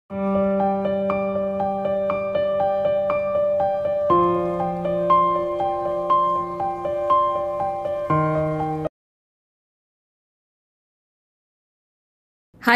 Hi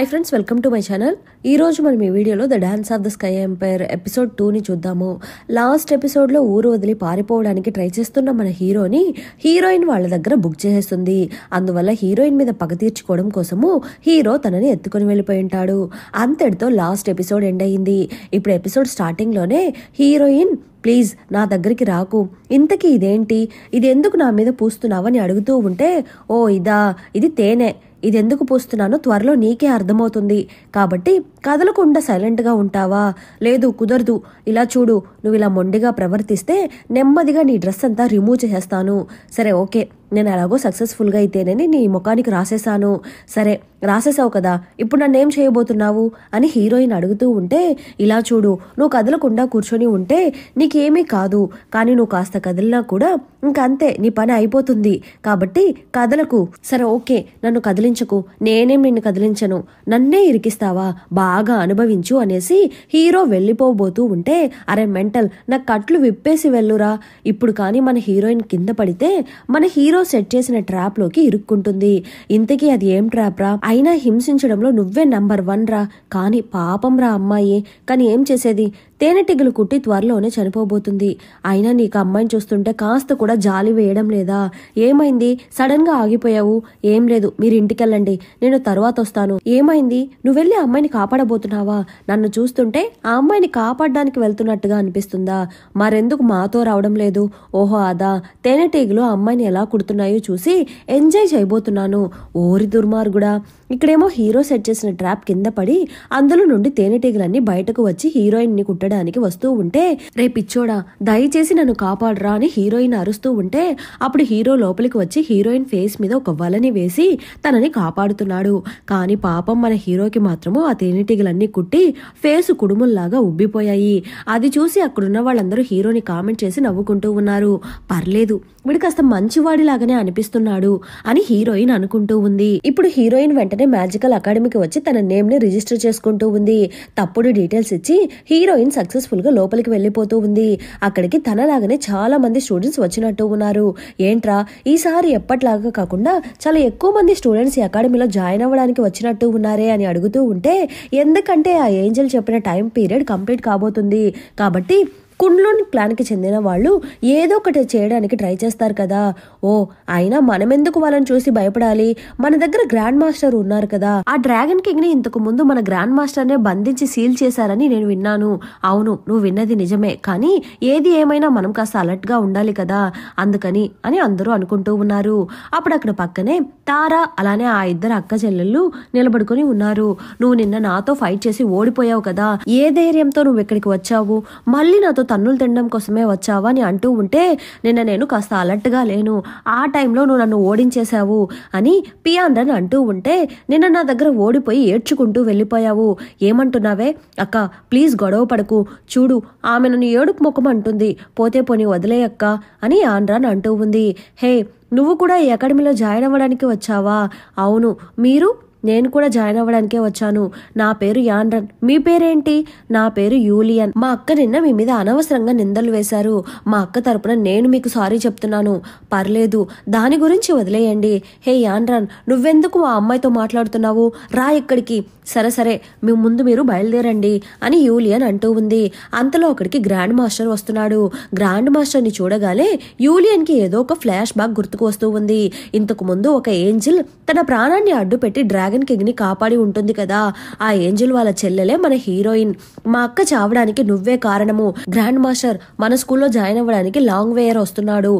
friends, welcome to my channel. ఈరోజు మనం ఈ వీడియోలో the dance of the sky empire episode 2ని చూద్దాము. లాస్ట్ ఎపిసోడ్లో ఊరు వదిలి పారిపోవడానికి ట్రై చేస్తున్న మన హీరోయిన్ వాళ్ళ దగ్గర బుక్ చేసేస్తుంది. అందువల్ల హీరోయిన్ మీద పగ తీర్చుకోవడం కోసము హీరో తనని ఎత్తుకొని వెళ్ళిపోయి ఉంటాడు. అంతటితో లాస్ట్ ఎపిసోడ్ ఎండ్ అయ్యింది. ఇప్పుడు ఎపిసోడ్ స్టార్టింగ్లోనే హీరోయిన్ ప్లీజ్ నా దగ్గరికి రాకు, ఇంతకీ ఇదేంటి, ఇది ఎందుకు నా మీద పూస్తున్నావని అడుగుతూ ఉంటే, ఓ ఇదా, ఇది తేనె, ఇది ఎందుకు పూస్తున్నానో త్వరలో నీకే అర్థమవుతుంది, కాబట్టి కదలకుండా సైలెంట్గా ఉంటావా? లేదు కుదరదు, ఇలా చూడు, నువ్వు ఇలా మొండిగా ప్రవర్తిస్తే నెమ్మదిగా నీ డ్రెస్ అంతా రిమూవ్ చేసేస్తాను. సరే ఓకే, నేను ఎలాగో సక్సెస్ఫుల్గా అయితేనని నీ ముఖానికి రాసేసాను. సరే రాసేసావు కదా, ఇప్పుడు నన్ను ఏం చేయబోతున్నావు అని హీరోయిన్ అడుగుతూ ఉంటే, ఇలా చూడు, నువ్వు కదలకుండా కూర్చొని ఉంటే నీకేమీ కాదు, కానీ నువ్వు కాస్త కదిలినా కూడా ఇంకంతే, నీ పని అయిపోతుంది, కాబట్టి కదలకు. సరే ఓకే, నన్ను కదిలించకు, నేనేం నిన్ను కదిలించను, నన్నే ఇరికిస్తావా, బాగా అనుభవించు అనేసి హీరో వెళ్ళిపోబోతూ ఉంటే, అరే మెంటల్, నా కట్లు విప్పేసి వెళ్ళురా. ఇప్పుడు కానీ మన హీరోయిన్ కింద పడితే మన హీరో సెట్ చేసిన ట్రాప్ లోకి ఇరుక్కుంటుంది. ఇంతకీ అది ఏం ట్రాప్ రా? అయినా హింసించడంలో నువ్వే నంబర్ 1 రా, కానీ పాపం రా అమ్మాయి, కానీ ఏం చేసేది, తేనెటీగలు కుట్టి త్వరలోనే చనిపోబోతుంది. అయినా నీకు అమ్మాయిని చూస్తుంటే కాస్త కూడా జాలి వేయడం లేదా? ఏమైంది, సడన్ గా ఆగిపోయావు? ఏం లేదు, మీరు ఇంటికెళ్ళండి, నేను తర్వాత వస్తాను. ఏమైంది, నువ్వు వెళ్ళి అమ్మాయిని కాపాడబోతున్నావా? నన్ను చూస్తుంటే ఆ అమ్మాయిని కాపాడడానికి వెళ్తున్నట్టుగా అనిపిస్తుందా? మరెందుకు మాతో రావడం లేదు? ఓహో అదా, తేనెటీగలు అమ్మాయిని ఎలా కుడుతున్నాయో చూసి ఎంజాయ్ చేయబోతున్నాను. ఓరి దుర్మార్గుడా. ఇక్కడేమో హీరో సెట్ చేసిన ట్రాప్ కింద పడి అందులో నుండి తేనెటీగలన్నీ బయటకు వచ్చి హీరోయిన్ ని కుట్టడానికి వస్తూ ఉంటే, రే పిచ్చోడా, దయచేసి నన్ను కాపాడరా అని హీరోయిన్ అరుస్తూ ఉంటే, అప్పుడు హీరో లోపలికి వచ్చి హీరోయిన్ ఫేస్ మీద ఒక వలని వేసి తనని కాపాడుతున్నాడు. కానీ పాపం మన హీరోకి మాత్రము ఆ తేనెటీగలన్నీ కుట్టి ఫేసు కుడుముల్లాగా ఉబ్బిపోయాయి. అది చూసి అక్కడున్న వాళ్ళందరూ హీరోని కామెంట్ చేసి నవ్వుకుంటూ ఉన్నారు. పర్లేదు, వీడు కాస్త మంచివాడిలాగానే అనిపిస్తున్నాడు అని హీరోయిన్ అనుకుంటూ ఉంది. ఇప్పుడు హీరోయిన్ వెంటనే మ్యాజికల్ అకాడమీకి వచ్చి తన నేమ్ ని రిజిస్టర్ చేసుకుంటూ ఉంది. తప్పుడు డీటెయిల్స్ ఇచ్చి హీరోయిన్ సక్సెస్ఫుల్ గా లోపలికి వెళ్లిపోతూ ఉంది. అక్కడికి తనలాగానే చాలా మంది స్టూడెంట్స్ వచ్చినట్టు ఉన్నారు. ఏంట్రా, ఈసారి ఎప్పట్లాగా కాకుండా చాలా ఎక్కువ మంది స్టూడెంట్స్ ఈ అకాడమీలో జాయిన్ అవ్వడానికి వచ్చినట్టు ఉన్నారే అని అడుగుతూ ఉంటే, ఎందుకంటే ఆ ఏంజల్ చెప్పిన టైం పీరియడ్ కంప్లీట్ కాబోతుంది, కాబట్టి కుండ్లోని ప్లాన్కి చెందిన వాళ్ళు ఏదో ఒకటి చేయడానికి ట్రై చేస్తారు కదా. ఓ అయినా మనమెందుకు వాళ్ళని చూసి భయపడాలి, మన దగ్గర గ్రాండ్ మాస్టర్ ఉన్నారు కదా. ఆ డ్రాగన్ కింగ్ ని ఇంతకు ముందు మన గ్రాండ్ మాస్టర్ నే బంధించి సీల్ చేశారని నేను విన్నాను. అవును, నువ్వు విన్నది నిజమే, కానీ ఏది ఏమైనా మనం కాస్త అలర్ట్ గా ఉండాలి కదా, అందుకని అని అందరూ అనుకుంటూ ఉన్నారు. అప్పుడు అక్కడ పక్కనే తారా అలానే ఆ ఇద్దరు అక్క చెల్లెళ్ళు నిలబడుకుని ఉన్నారు. నువ్వు నిన్న నాతో ఫైట్ చేసి ఓడిపోయావు కదా, ఏ ధైర్యంతో నువ్వు ఇక్కడికి వచ్చావు, మళ్ళీ నాతో తన్నులు తినడం కోసమే వచ్చావా అని అంటూ ఉంటే, నిన్న నేను కాస్త అలర్ట్ గా లేను, ఆ టైంలో నువ్వు నన్ను ఓడించేశావు అని పియాన్రన్ అంటూ ఉంటే, నిన్న నా దగ్గర ఓడిపోయి ఏడ్చుకుంటూ వెళ్ళిపోయావు, ఏమంటున్నావే అక్క, ప్లీజ్ గొడవ పడకు, చూడు ఆమె నన్ను ఏడుపు ముఖం అంటుంది, పోతే పోని వదిలే అక్క అని ఆన్రాన్ అంటూ ఉంది. హే, నువ్వు కూడా ఈ అకాడమీలో జాయిన్ అవ్వడానికి వచ్చావా? అవును, మీరు? నేను కూడా జాయిన్ అవ్వడానికే వచ్చాను. నా పేరు యాన్రన్, మీ పేరేంటి? నా పేరు యూలియన్. మా అక్క నిన్న మీ మీద అనవసరంగా నిందలు వేశారు, మా అక్క తరపున నేను మీకు సారీ చెప్తున్నాను. పర్లేదు, దాని గురించి వదిలేయండి. హే యాన్రన్, నువ్వెందుకు ఆ అమ్మాయితో మాట్లాడుతున్నావు, రా ఇక్కడికి. సరే సరే, మీ ముందు మీరు బయలుదేరండి అని యూలియన్ అంటూ ఉంది. అంతలో అక్కడికి గ్రాండ్ మాస్టర్ వస్తున్నాడు. గ్రాండ్ మాస్టర్ ని చూడగానే యూలియన్ కి ఏదో ఒక ఫ్లాష్ బ్యాక్ గుర్తుకు వస్తూ ఉంది. ఇంతకు ముందు ఒక ఏంజిల్ తన ప్రాణాన్ని అడ్డు పెట్టి డ్రాగన్ కింగ్ ని కాపాడి ఉంటుంది కదా, ఆ ఏంజిల్ వాళ్ళ చెల్లెలే మన హీరోయిన్. మా అక్క చావడానికి నువ్వే కారణము. గ్రాండ్ మాస్టర్, మన స్కూల్లో జాయిన్ అవ్వడానికి లాంగ్ వేయర్ వస్తున్నాడు.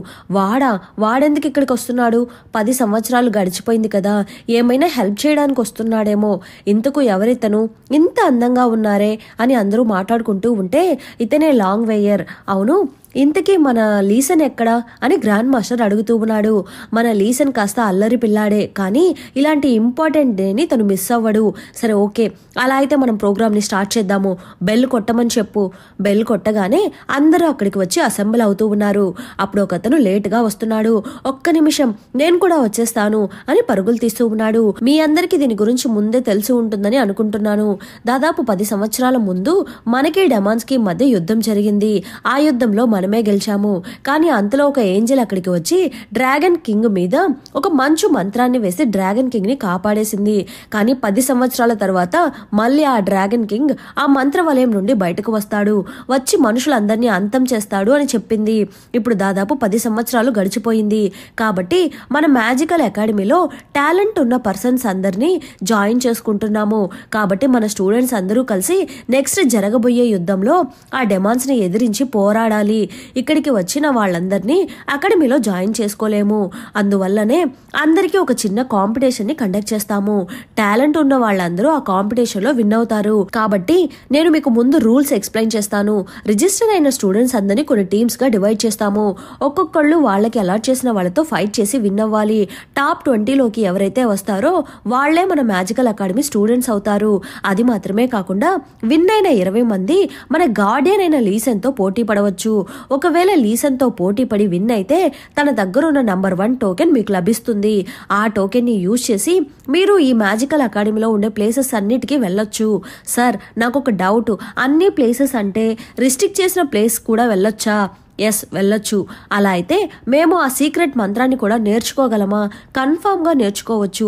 వాడెందుకు ఇక్కడికి వస్తున్నాడు? 10 సంవత్సరాలు గడిచిపోయింది కదా, ఏమైనా హెల్ప్ చేయడానికి వస్తున్నాడేమో. ఇంతకు ఎవరితను, ఇంత అందంగా ఉన్నారే అని అందరూ మాట్లాడుకుంటూ ఉంటే, ఇతనే లాంగ్ వేయర్. అవును, ఇంతకీ మన లీసన్ ఎక్కడా అని గ్రాండ్ మాస్టర్ అడుగుతూ ఉన్నాడు. మన లీసన్ కాస్త అల్లరి పిల్లాడే, కానీ ఇలాంటి ఇంపార్టెంట్ డేని తను మిస్ అవ్వడు. సరే ఓకే, అలా అయితే మనం ప్రోగ్రామ్ని స్టార్ట్ చేద్దాము, బెల్ కొట్టమని చెప్పు. బెల్ కొట్టగానే అందరూ అక్కడికి వచ్చి అసెంబ్ల్ అవుతూ ఉన్నారు. అప్పుడు ఒకతను లేటుగా వస్తున్నాడు. ఒక్క నిమిషం, నేను కూడా వచ్చేస్తాను అని పరుగులు తీస్తూ ఉన్నాడు. మీ అందరికీ దీని గురించి ముందే తెలిసి ఉంటుందని అనుకుంటున్నాను. దాదాపు 10 సంవత్సరాల ముందు మనకి డెమాన్స్ కి మధ్య యుద్ధం జరిగింది. ఆ యుద్ధంలో మనమే గెలిచాము. కానీ అంతలో ఒక ఏంజెల్ అక్కడికి వచ్చి డ్రాగన్ కింగ్ మీద ఒక మంచు మంత్రాన్ని వేసి డ్రాగన్ కింగ్ ని కాపాడేసింది. కానీ 10 సంవత్సరాల తర్వాత మళ్ళీ ఆ డ్రాగన్ కింగ్ ఆ మంత్ర వలయం నుండి బయటకు వస్తాడు, వచ్చి మనుషులందరినీ అంతం చేస్తాడు అని చెప్పింది. ఇప్పుడు దాదాపు 10 సంవత్సరాలు గడిచిపోయింది. కాబట్టి మన మ్యాజికల్ అకాడమీలో టాలెంట్ ఉన్న పర్సన్స్ అందరినీ జాయిన్ చేసుకుంటున్నాము. కాబట్టి మన స్టూడెంట్స్ అందరూ కలిసి నెక్స్ట్ జరగబోయే యుద్ధంలో ఆ డెమాన్స్ ని ఎదిరించి పోరాడాలి. ఇక్కడికి వచ్చిన వాళ్ళందరినీ అకాడమీలో జాయిన్ చేసుకోలేము. అందువల్లనే అందరికీ ఒక చిన్న కాంపిటీషన్ ని కండక్ట్ చేస్తాము. టాలెంట్ ఉన్న వాళ్ళందరూ ఆ కాంపిటీషన్ లో విన్ అవుతారు. కాబట్టి నేను మీకు ముందు రూల్స్ ఎక్స్ప్లెయిన్ చేస్తాను. రిజిస్టర్ అయిన స్టూడెంట్స్ అందరినీ కొన్ని టీమ్స్ గా డివైడ్ చేస్తాము. ఒక్కొక్కళ్ళు వాళ్ళకి అలాట్ చేసిన వాళ్ళతో ఫైట్ చేసి విన్ అవ్వాలి. టాప్ 20లోకి ఎవరైతే వస్తారో వాళ్లే మన మ్యాజికల్ అకాడమీ స్టూడెంట్స్ అవుతారు. అది మాత్రమే కాకుండా విన్ అయిన 20 మంది మన గార్డియన్ అయిన లీసన్ తో పోటీ పడవచ్చు. ఒకవేళ లీసన్ తో పోటీ పడి విన్ అయితే తన దగ్గర ఉన్న నంబర్ 1 టోకెన్ మీకు లభిస్తుంది. ఆ టోకెన్ ని యూజ్ చేసి మీరు ఈ మ్యాజికల్ అకాడమీలో ఉండే ప్లేసెస్ అన్నిటికీ వెళ్ళొచ్చు. సార్, నాకు ఒక డౌట్, అన్ని ప్లేసెస్ అంటే రిస్ట్రిక్ట్ చేసిన ప్లేస్ కూడా వెళ్ళొచ్చా? ఎస్, వెళ్ళొచ్చు. అలా అయితే మేము ఆ సీక్రెట్ మంత్రాన్ని కూడా నేర్చుకోగలమా? కన్ఫర్మ్ గా నేర్చుకోవచ్చు.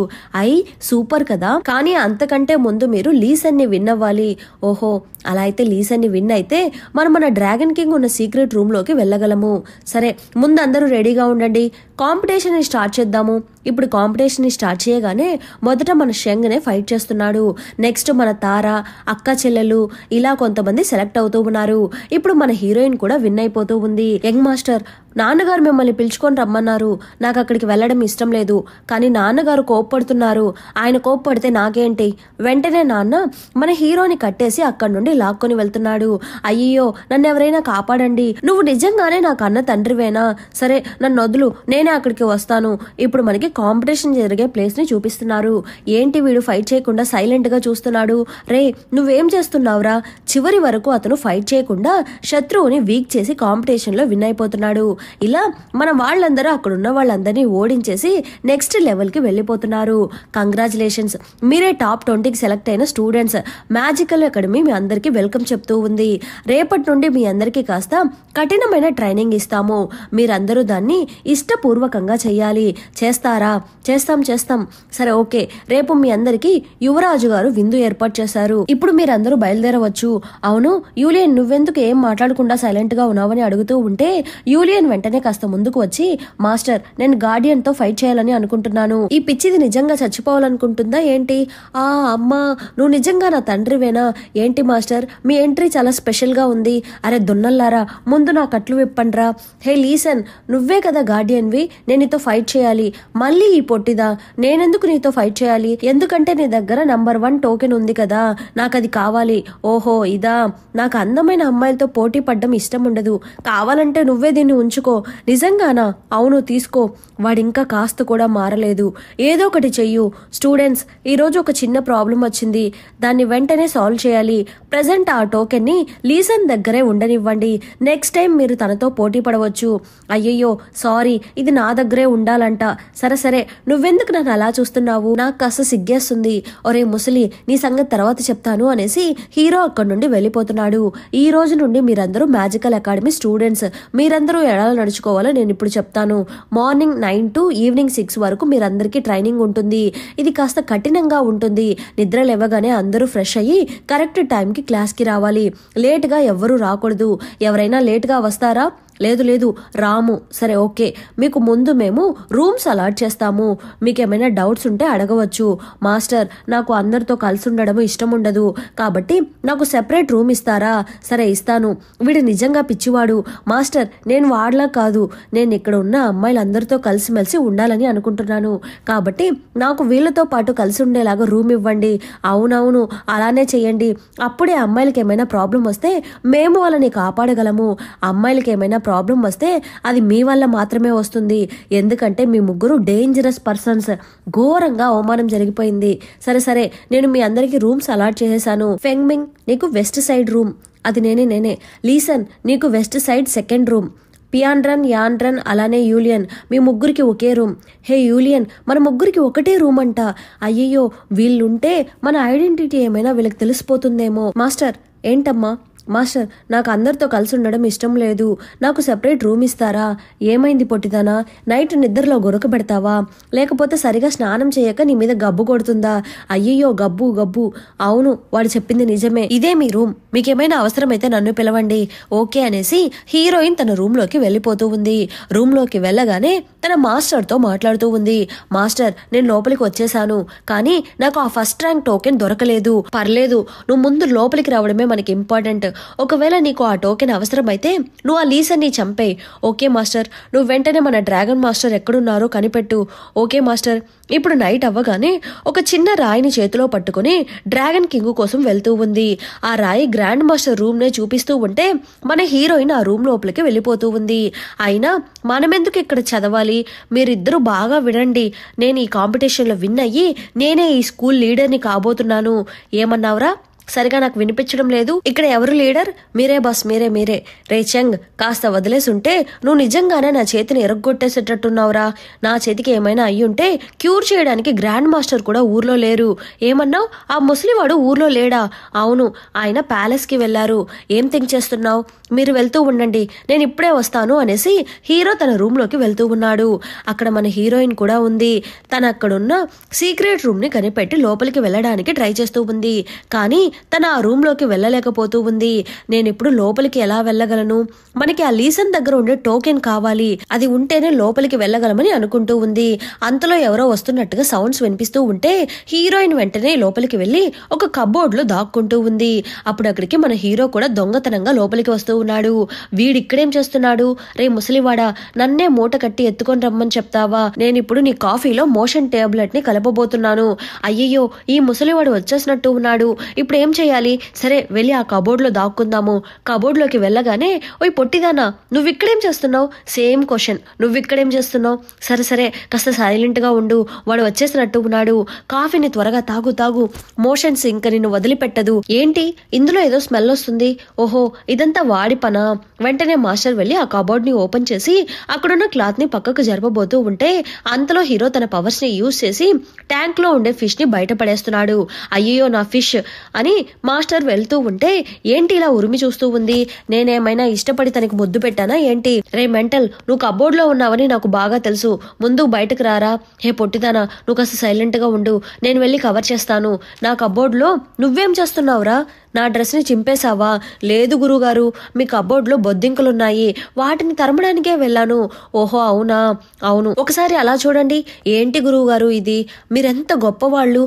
సూపర్ కదా. కానీ అంతకంటే ముందు మీరు లీసన్ ని విన్ అవ్వాలి. ఓహో, అలా అయితే లీసన్ ని విన్ అయితే మనం మన డ్రాగన్ కింగ్ ఉన్న సీక్రెట్ రూమ్ లోకి వెళ్ళగలము. సరే, ముందు అందరూ రెడీగా ఉండండి, కాంపిటీషన్ ని స్టార్ట్ చేద్దాము. ఇప్పుడు కాంపిటీషన్ ని స్టార్ట్ చేయగానే మొదట మన షెంగ్ నే ఫైట్ చేస్తున్నాడు. నెక్స్ట్ మన తార, అక్క చెల్లెలు, ఇలా కొంతమంది సెలెక్ట్ అవుతూ ఉన్నారు. ఇప్పుడు మన హీరోయిన్ కూడా విన్ అయిపోతూ ఉంది. యంగ్ మాస్టర్, నాన్నగారు మిమ్మల్ని పిలుచుకొని రమ్మన్నారు. నాకు అక్కడికి వెళ్ళడం ఇష్టం లేదు, కానీ నాన్నగారు కోప్పడుతున్నారు. ఆయన కోప్పడితే నాకేంటి? వెంటనే నాన్న మన హీరోని కట్టేసి అక్కడి నుండి లాక్కొని వెళ్తున్నాడు. అయ్యో, నన్ను ఎవరైనా కాపాడండి. నువ్వు నిజంగానే నాకు అన్న తండ్రివేనా? సరే, నన్ను వదులు, నేనే అక్కడికి వస్తాను. ఇప్పుడు మనకి కాంపిటీషన్ జరిగే ప్లేస్ ని చూపిస్తున్నారు. ఏంటి వీడు ఫైట్ చేయకుండా సైలెంట్ గా చూస్తున్నాడు? రే, నువ్వేం చేస్తున్నావురా? చివరి వరకు అతను ఫైట్ చేయకుండా శత్రువుని వీక్ చేసి కాంపిటీషన్ లో విన్ అయిపోతున్నాడు. ఇలా మన వాళ్ళందరూ అక్కడ ఉన్న వాళ్ళందరినీ ఓడించేసి నెక్స్ట్ లెవెల్ కి వెళ్ళిపోతున్నారు. కంగ్రాచులేషన్స్, మీరే టాప్ 20కి సెలెక్ట్ అయిన స్టూడెంట్స్. మ్యాజికల్ అకాడమీ మీ అందరికీ వెల్కమ్ చెప్తూ ఉంది. రేపటి నుండి మీ అందరికీ కాస్త కఠినమైన ట్రైనింగ్ ఇస్తాము. మీరందరూ దాన్ని ఇష్టపూర్వకంగా చెయ్యాలి. చేస్తారా? చేస్తాం. సరే ఓకే, రేపు మీ అందరికీ యువరాజు గారు విందు ఏర్పాటు చేశారు. ఇప్పుడు మీరందరూ బయలుదేరవచ్చు. అవును యూలియన్, నువ్వెందుకు ఏం మాట్లాడకుండా సైలెంట్ గా ఉన్నావని అడుగుతూ ఉంటే యూలియన్ వెంటనే కాస్త ముందుకు వచ్చి, మాస్టర్, నేను గార్డియన్ తో ఫైట్ చేయాలని అనుకుంటున్నాను. ఈ పిచ్చిది నిజంగా చచ్చిపోవాలనుకుంటుందా ఏంటి? అమ్మా, నువ్వు నిజంగా నా తండ్రివేనా? ఏంటి మాస్టర్, మీ ఎంట్రీ చాలా స్పెషల్ గా ఉంది. అరే దొన్నల్లారా, ముందు నా కట్లు విప్పండ్రా. హే లీసన్, నువ్వే కదా గార్డియన్వి, నేను నీతో ఫైట్ చేయాలి. మళ్ళీ ఈ పొట్టిదా? నేనెందుకు నీతో ఫైట్ చేయాలి? ఎందుకంటే నీ దగ్గర నంబర్ 1 టోకెన్ ఉంది కదా, నాకు అది కావాలి. ఓహో ఇదా? నాకు అందమైన అమ్మాయిలతో పోటీ పడ్డం ఇష్టం ఉండదు. కావాలంటే నువ్వే దీన్ని ఉంచుకో. నిజంగానా? అవును, తీసుకో. వాడింకా కాస్త కూడా మారలేదు. ఏదో ఒకటి చెయ్యు. స్టూడెంట్స్, ఈరోజు ఒక చిన్న ప్రాబ్లం వచ్చింది, దాన్ని వెంటనే సాల్వ్ చేయాలి. ప్రెజెంట్ ఆ టోకెన్ ని లీసన్ దగ్గరే ఉండనివ్వండి. నెక్స్ట్ టైం మీరు తనతో పోటీ పడవచ్చు. అయ్యయ్యో సారీ, ఇది నా దగ్గరే ఉండాలంట. సరే, నువ్వెందుకు నన్ను అలా చూస్తున్నావు? నాకు కాస్త సిగ్గేస్తుంది. ఒరే ముసలి, నీ సంగతి తర్వాత చెప్తాను అనేసి హీరో అక్కడి నుండి వెళ్ళిపోతున్నాడు. ఈ రోజు నుండి మీరందరూ మ్యాజికల్ అకాడమీ స్టూడెంట్స్. మీరందరూ ఎలా నడుచుకోవాలో నేను ఇప్పుడు చెప్తాను. మార్నింగ్ 9 to ఈవినింగ్ 6 వరకు మీరందరికీ ట్రైనింగ్ ఉంటుంది. ఇది కాస్త కఠినంగా ఉంటుంది. నిద్ర లేవగానే అందరూ ఫ్రెష్ అయ్యి కరెక్ట్ టైంకి క్లాస్కి రావాలి. లేట్గా ఎవ్వరూ రాకూడదు. ఎవరైనా లేట్గా వస్తారా? లేదు రాము. సరే ఓకే, మీకు ముందు మేము రూమ్స్ అలాట్ చేస్తాము. మీకేమైనా డౌట్స్ ఉంటే అడగవచ్చు. మాస్టర్, నాకు అందరితో కలిసి ఉండడం ఇష్టం ఉండదు, కాబట్టి నాకు సెపరేట్ రూమ్ ఇస్తారా? సరే ఇస్తాను. వీడు నిజంగా పిచ్చివాడు. మాస్టర్, నేను వాడలా కాదు, నేను ఇక్కడ ఉన్న అమ్మాయిలందరితో కలిసిమెలిసి ఉండాలని అనుకుంటున్నాను. కాబట్టి నాకు వీళ్ళతో పాటు కలిసి ఉండేలాగా రూమ్ ఇవ్వండి. అవునవును, అలానే చెయ్యండి. అప్పుడే అమ్మాయిలకి ఏమైనా ప్రాబ్లం వస్తే మేము వాళ్ళని కాపాడగలము. అమ్మాయిలకి ఏమైనా ప్రాబ్లం వస్తే అది మీ వల్ల మాత్రమే వస్తుంది. ఎందుకంటే మీ ముగ్గురు డేంజరస్ పర్సన్స్. ఘోరంగా అవమానం జరిగిపోయింది. సరే నేను మీ అందరికి రూమ్స్ అలాట్ చేసేసాను. ఫెంగ్మింగ్ నీకు వెస్ట్ సైడ్ రూమ్, అది నేనే. లీసన్ నీకు వెస్ట్ సైడ్ సెకండ్ రూమ్. పియాండ్రన్, యాండ్రన్, అలానే యూలియన్ మీ ముగ్గురికి ఒకే రూమ్. హే యూలియన్, మన ముగ్గురికి ఒకటే రూమ్ అంట. అయ్యయ్యో, వీళ్ళుంటే మన ఐడెంటిటీ ఏమైనా వీళ్ళకి తెలిసిపోతుందేమో. మాస్టర్, ఏంటమ్మా? మాస్టర్, నాకు అందరితో కలిసి ఉండడం ఇష్టం లేదు. నాకు సెపరేట్ రూమ్ ఇస్తారా? ఏమైంది పొట్టిదానా? నైట్ నిద్రలో గొరక పెడతావా? లేకపోతే సరిగా స్నానం చేయక నీ మీద గబ్బు కొడుతుందా? అయ్యయ్యో, గబ్బు. అవును, వాడు చెప్పింది నిజమే. ఇదే మీ రూమ్. మీకేమైనా అవసరమైతే నన్ను పిలవండి. ఓకే అనేసి హీరోయిన్ తన రూమ్లోకి వెళ్ళిపోతూ ఉంది. రూమ్లోకి వెళ్ళగానే తన మాస్టర్తో మాట్లాడుతూ ఉంది. మాస్టర్, నేను లోపలికి వచ్చేసాను, కానీ నాకు ఆ ఫస్ట్ ర్యాంక్ టోకెన్ దొరకలేదు. పర్లేదు, నువ్వు ముందు లోపలికి రావడమే మనకి ఇంపార్టెంట్. ఒకవేళ నీకు ఆ టోకెన్ అవసరమైతే నువ్వు ఆ లీసన్ని చంపేయి. Okay master. నువ్వు వెంటనే మన డ్రాగన్ మాస్టర్ ఎక్కడున్నారో కనిపెట్టు. Okay master. ఇప్పుడు నైట్ అవ్వగానే ఒక చిన్న రాయిని చేతిలో పట్టుకుని డ్రాగన్ కింగ్ కోసం వెళ్తూ ఉంది. ఆ రాయి గ్రాండ్ మాస్టర్ రూమ్ నే చూపిస్తూ ఉంటే మన హీరోయిన్ ఆ రూమ్ లోపలికి వెళ్ళిపోతూ ఉంది. అయినా మనమెందుకు ఇక్కడ చదవాలి? మీరిద్దరూ బాగా వినండి. నేను ఈ కాంపిటీషన్లో విన్ అయ్యి నేనే ఈ స్కూల్ లీడర్ని కాబోతున్నాను. ఏమన్నావురా? సరిగా నాకు వినిపించడం లేదు. ఇక్కడ ఎవరు లీడర్? మీరే బాస్, మీరే. రే చెంగ్, కాస్త వదిలేసి ఉంటే నువ్వు నిజంగానే నా చేతిని ఎరగొట్టేసేటట్టున్నావురా. నా చేతికి ఏమైనా అయ్యుంటే క్యూర్ చేయడానికి గ్రాండ్ మాస్టర్ కూడా ఊర్లో లేరు. ఏమన్నావు? ఆ ముసలివాడు ఊర్లో లేడా? అవును, ఆయన ప్యాలెస్కి వెళ్లారు. ఏం థింక్ చేస్తున్నావు? మీరు వెళ్తూ ఉండండి, నేను ఇప్పుడే వస్తాను అనేసి హీరో తన రూమ్లోకి వెళ్తూ ఉన్నాడు. అక్కడ మన హీరోయిన్ కూడా ఉంది. తన అక్కడున్న సీక్రెట్ రూమ్ని కనిపెట్టి లోపలికి వెళ్ళడానికి ట్రై చేస్తూ ఉంది. కానీ తన ఆ రూమ్లోకి వెళ్ళలేకపోతూ ఉంది. నేనిప్పుడు లోపలికి ఎలా వెళ్ళగలను? మనకి ఆ లీసన్ దగ్గర ఉండే టోకెన్ కావాలి. అది ఉంటేనే లోపలికి వెళ్ళగలమని అనుకుంటూ ఉంది. అంతలో ఎవరో వస్తున్నట్టుగా సౌండ్స్ వినిపిస్తూ ఉంటే హీరోయిన్ వెంటనే లోపలికి వెళ్ళి ఒక కబోర్డ్లో దాక్కుంటూ ఉంది. అప్పుడు అక్కడికి మన హీరో కూడా దొంగతనంగా లోపలికి వస్తూ ఉన్నాడు. వీడిక్కడేం చేస్తున్నాడు? రే ముసలివాడా, నన్నే మూట కట్టి ఎత్తుకొని రమ్మని చెప్తావా? నేనిప్పుడు నీ కాఫీలో మోషన్ టాబ్లెట్ ని కలపబోతున్నాను. అయ్యయ్యో, ఈ ముసలివాడు వచ్చేసినట్టు ఉన్నాడు. ఇప్పుడు ఏం చేయాలి? సరే, వెళ్ళి ఆ కబోర్డ్లో దాక్కుందాము. కబోర్డ్లోకి వెళ్ళగానే, ఓయ్ పొట్టిదానా, నువ్విక్కడేం చేస్తున్నావు? సేమ్ క్వశ్చన్, నువ్విక్కడేం చేస్తున్నావు? సరే కాస్త సైలెంట్ గా ఉండు, వాడు వచ్చేసినట్టు ఉన్నాడు. కాఫీని త్వరగా తాగు. మోషన్స్ ఇంక నిన్ను వదిలిపెట్టదు. ఏంటి ఇందులో ఏదో స్మెల్ వస్తుంది? ఓహో, ఇదంతా వాడి పనా? వెంటనే మాస్టర్ వెళ్ళి ఆ కబోర్డ్ ని ఓపెన్ చేసి అక్కడున్న క్లాత్ ని పక్కకు జరపబోతూ ఉంటే అంతలో హీరో తన పవర్స్ ని యూజ్ చేసి ట్యాంక్ లో ఉండే ఫిష్ ని బయటపడేస్తున్నాడు. అయ్యో నా ఫిష్ అని మాస్టర్ వెళ్తూ ఉంటే ఏంటి ఇలా ఉరిమి చూస్తూ ఉంది? నేనేమైనా ఇష్టపడి తనకి ముద్దు పెట్టానా ఏంటి? రే మెంటల్, నువ్వు కబోర్డ్ లో ఉన్నావని నాకు బాగా తెలుసు. ముందు బయటకు రారా. హే పొట్టిదానా, నువ్వు కాస్త సైలెంట్ గా ఉండు, నేను వెళ్ళి కవర్ చేస్తాను. నా కబోర్డ్ లో నువ్వేం చేస్తున్నావురా? నా డ్రెస్ ని చింపేశావా? లేదు గురుగారు, మీ కబోర్డ్ లో బొద్దింకలున్నాయి, వాటిని తరమడానికే వెళ్ళాను. ఓహో అవునా? అవును, ఒకసారి అలా చూడండి. ఏంటి గురువుగారు ఇది? మీరెంత గొప్పవాళ్ళు.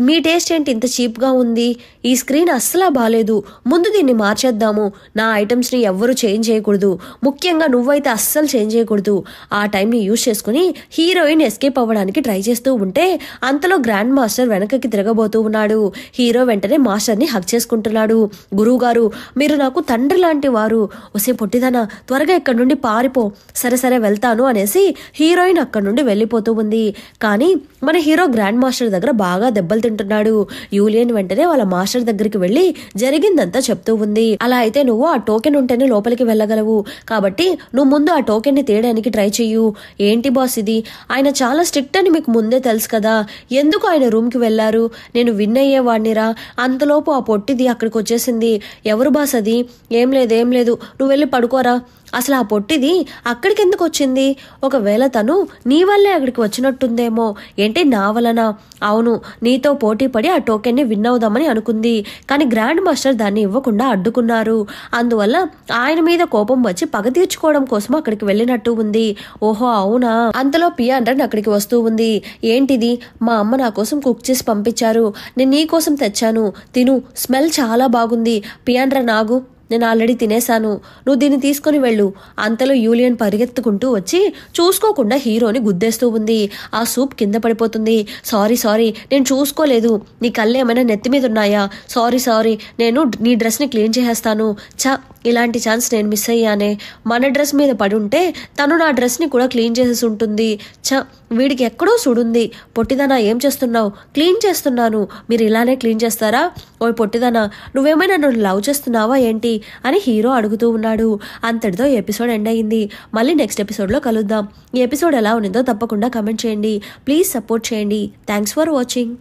మీ టేస్ట్ ఏంటి ఇంత చీప్గా ఉంది? ఈ స్క్రీన్ అస్సలా బాలేదు. ముందు దీన్ని మార్చేద్దాము. నా ఐటమ్స్ని ఎవ్వరూ చేంజ్ చేయకూడదు, ముఖ్యంగా నువ్వైతే అస్సలు చేంజ్ చేయకూడదు. ఆ టైంని యూజ్ చేసుకుని హీరోయిన్ ఎస్కేప్ అవ్వడానికి ట్రై చేస్తూ ఉంటే అంతలో గ్రాండ్ మాస్టర్ వెనకకి తిరగబోతూ ఉన్నాడు. హీరో వెంటనే మాస్టర్ని హక్ చేసుకుంటున్నాడు. గురువుగారు, మీరు నాకు తండ్రి లాంటి వారు. ఒసే పొట్టిదనా, త్వరగా ఇక్కడి నుండి పారిపో. సరే వెళ్తాను అనేసి హీరోయిన్ అక్కడి నుండి వెళ్ళిపోతూ ఉంది. కానీ మన హీరో గ్రాండ్ మాస్టర్ దగ్గర బాగా దెబ్బలు తింటున్నాడు. యూలియన్ వెంటనే వాళ్ళ మాస్టర్ దగ్గరికి వెళ్లి జరిగిందంతా చెప్తూ ఉంది. అలా అయితే నువ్వు ఆ టోకెన్ ఉంటేనే లోపలికి వెళ్ళగలవు, కాబట్టి నువ్వు ముందు ఆ టోకెన్ ని తీయడానికి ట్రై చెయ్యు. ఏంటి బాస్ ఇది? ఆయన చాలా స్ట్రిక్ట్ అని మీకు ముందే తెలుసు కదా, ఎందుకు ఆయన రూమ్ కి వెళ్లారు? నేను విన్ అయ్యేవాడినిరా. అంతలోపు ఆ పొట్టిది అక్కడికి వచ్చేసింది. ఎవరు బాస్ అది? ఏం లేదు, నువ్వు వెళ్ళి పడుకోరా. అసలు ఆ పొట్టిది అక్కడికి ఎందుకు వచ్చింది? ఒకవేళ తను నీ వల్లే అక్కడికి వచ్చినట్టుందేమో. ఏంటి నా వలన? అవును, నీతో పోటీ పడి ఆ టోకెన్ ని విన్ అవుదామని అనుకుంది, కానీ గ్రాండ్ మాస్టర్ దాన్ని ఇవ్వకుండా అడ్డుకున్నారు. అందువల్ల ఆయన మీద కోపం వచ్చి పగ తీర్చుకోవడం కోసం అక్కడికి వెళ్ళినట్టు ఉంది. ఓహో అవునా? అంతలో పియాండ్రన్ అక్కడికి వస్తూ ఉంది. ఏంటిది? మా అమ్మ నా కోసం కుక్ చేసి పంపించారు, నేను నీ కోసం తెచ్చాను, తిను, స్మెల్ చాలా బాగుంది. పియాండ్రన్ ఆగు, నేను ఆల్రెడీ తినేశాను, నువ్వు దీన్ని తీసుకుని వెళ్ళు. అంతలో యూలియన్ పరిగెత్తుకుంటూ వచ్చి చూసుకోకుండా హీరోని గుద్దేస్తూ ఉంది. ఆ సూప్ కింద పడిపోతుంది. సారీ, నేను చూసుకోలేదు. నీ కళ్ళు ఏమైనా నెత్తి మీద ఉన్నాయా? సారీ, నేను నీ డ్రెస్ని క్లీన్ చేసేస్తాను. ఇలాంటి ఛాన్స్ నేను మిస్ అయ్యానే, మన డ్రెస్ మీద పడి ఉంటే తను నా డ్రెస్ని కూడా క్లీన్ చేసేసి ఉంటుంది. వీడికి ఎక్కడో సుడుంది. పొట్టిదనా ఏం చేస్తున్నావు? క్లీన్ చేస్తున్నాను, మీరు ఇలానే క్లీన్ చేస్తారా? ఓ పొట్టిదనా, నువ్వేమైనా నన్ను లవ్ చేస్తున్నావా ఏంటి అని హీరో అడుగుతూ ఉన్నాడు. అంతటితో ఈ ఎపిసోడ్ ఎండ్ అయింది. మళ్ళీ నెక్స్ట్ ఎపిసోడ్లో కలుద్దాం. ఈ ఎపిసోడ్ ఎలా ఉన్నదో తప్పకుండా కమెంట్ చేయండి. ప్లీజ్ సపోర్ట్ చేయండి. Thanks for watching.